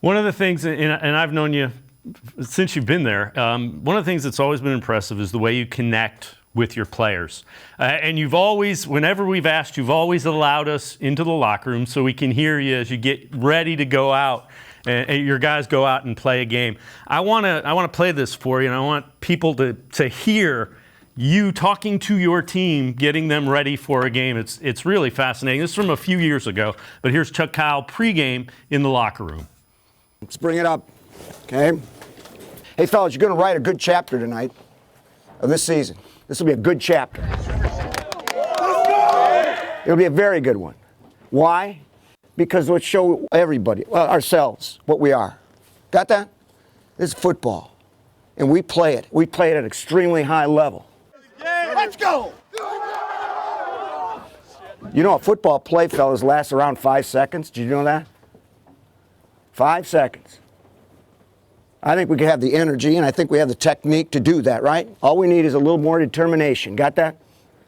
One of the things, and I've known you since you've been there, one of the things that's always been impressive is the way you connect with your players. And you've always, whenever we've asked, you've always allowed us into the locker room so we can hear you as you get ready to go out and your guys go out and play a game. I want to play this for you, and I want people to hear you talking to your team, getting them ready for a game. It's really fascinating. This is from a few years ago, but here's Chuck Kyle pregame in the locker room. Let's bring it up, okay? Hey, fellas, you're going to write a good chapter tonight of this season. This will be a good chapter. It'll be a very good one. Why? Because let's show everybody, ourselves, what we are. Got that? This is football, and we play it. We play it at an extremely high level. Let's go! You know, a football play, fellas, lasts around 5 seconds. Did you know that? 5 seconds. I think we can have the energy, and I think we have the technique to do that, right? All we need is a little more determination. Got that?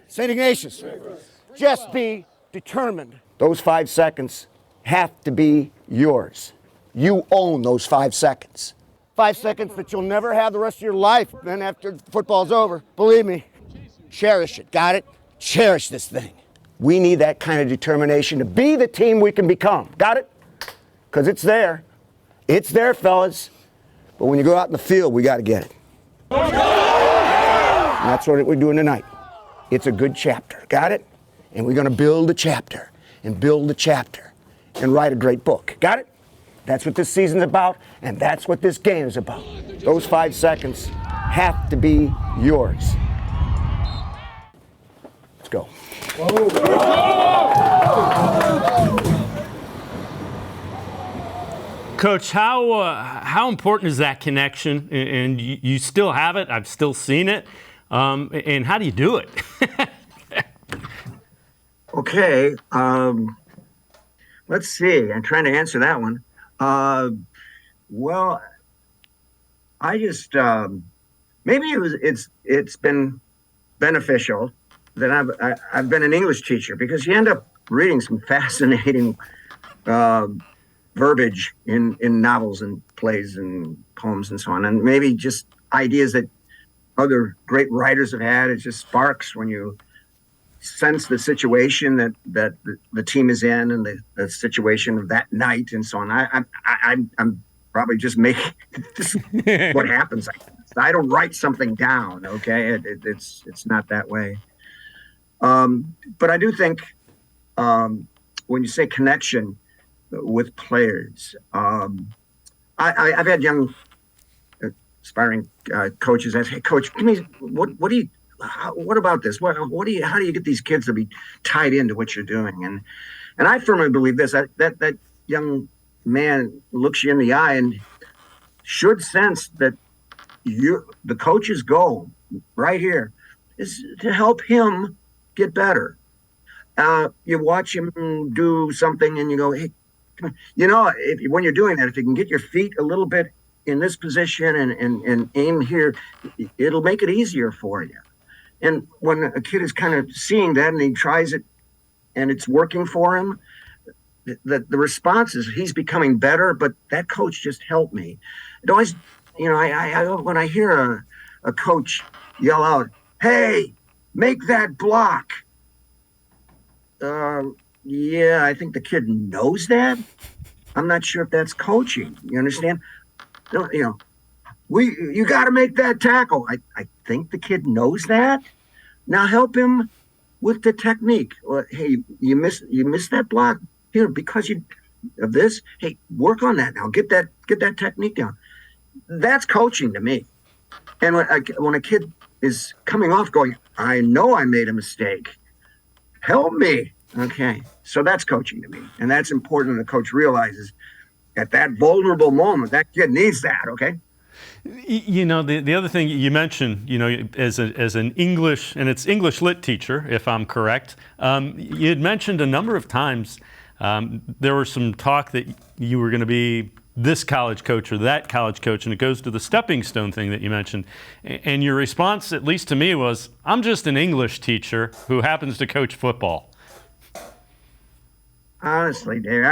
St. Ignatius, just be determined. Those 5 seconds have to be yours. You own those 5 seconds. 5 seconds that you'll never have the rest of your life. Then after football's over, believe me, cherish it. Got it? Cherish this thing. We need that kind of determination to be the team we can become. Got it? Because it's there. It's there, fellas. But when you go out in the field, we got to get it. And that's what we're doing tonight. It's a good chapter. Got it? And we're going to build a chapter and build a chapter and write a great book. Got it? That's what this season's about, and that's what this game is about. Those 5 seconds have to be yours. Let's go. Coach, how important is that connection? And you still have it. I've still seen it. And how do you do it? Okay. Let's see. I'm trying to answer that one. Well, I just maybe it's been beneficial that I've been an English teacher, because you end up reading some fascinating verbiage in novels and plays and poems and so on, and maybe just ideas that other great writers have had. It just sparks when you sense the situation that the team is in, and the situation of that night and so on. I'm probably just making this what happens. I don't write something down. Okay, it's not that way. But I do think when you say connection with players, I've had young aspiring coaches ask, "Hey, coach, give me what about this? How do you get these kids to be tied into what you're doing?" And I firmly believe this, that young man looks you in the eye and should sense that the coach's goal right here is to help him get better. You watch him do something and you go, "Hey, come on." You know, when you're doing that, if you can get your feet a little bit in this position and aim here, it'll make it easier for you. And when a kid is kind of seeing that and he tries it and it's working for him, the response is he's becoming better, but that coach just helped me. It always, you know, I when I hear a coach yell out, "Hey, make that block." Yeah, I think the kid knows that. I'm not sure if that's coaching. You understand? You know, you got to make that tackle. I think the kid knows that. Now help him with the technique. Well, hey, you missed that block here because of this. Hey, work on that now. Get that technique down. That's coaching to me. And when a kid is coming off going, "I know I made a mistake. Help me." Okay, so that's coaching to me, and that's important. The coach realizes at that vulnerable moment that kid needs that. Okay. You know, the other thing you mentioned, you know, as an English, and it's English lit teacher, if I'm correct, you had mentioned a number of times there was some talk that you were going to be this college coach or that college coach, and it goes to the stepping stone thing that you mentioned. And your response, at least to me, was, "I'm just an English teacher who happens to coach football." Honestly, Dave,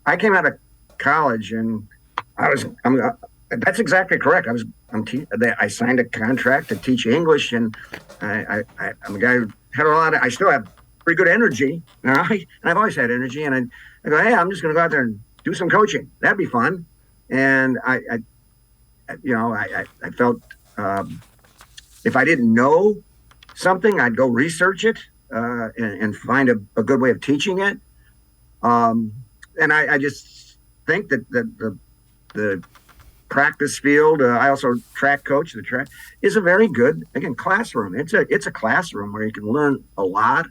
I came out of college, and that's exactly correct. I signed a contract to teach English, and I'm a guy who had I still have pretty good energy, and I've always had energy, and I go, hey, I'm just going to go out there and do some coaching. That'd be fun. And I felt if I didn't know something, I'd go research it and find a good way of teaching it. And I just think that the practice field, I also track coach the track, is a very good, again, classroom. It's a classroom where you can learn a lot.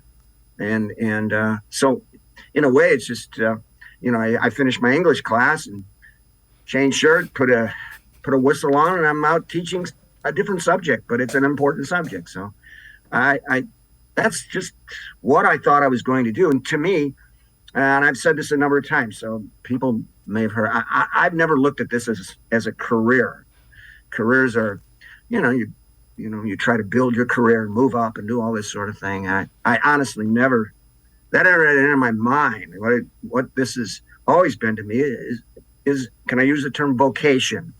And so in a way, it's just, I finished my English class and changed shirt, put a whistle on, and I'm out teaching a different subject, but it's an important subject. So that's just what I thought I was going to do. And to me, and I've said this a number of times, so people may have heard, I've never looked at this as a career. Careers are, you try to build your career and move up and do all this sort of thing. I honestly never, that never entered my mind. What this has always been to me is, can I use the term vocation?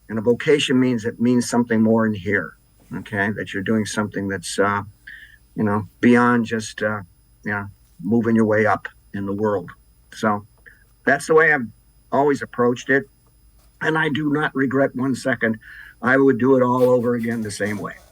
And a vocation means something more in here, okay? That you're doing something that's, beyond just, moving your way up in the world. So that's the way I've always approached it. And I do not regret 1 second. I would do it all over again the same way.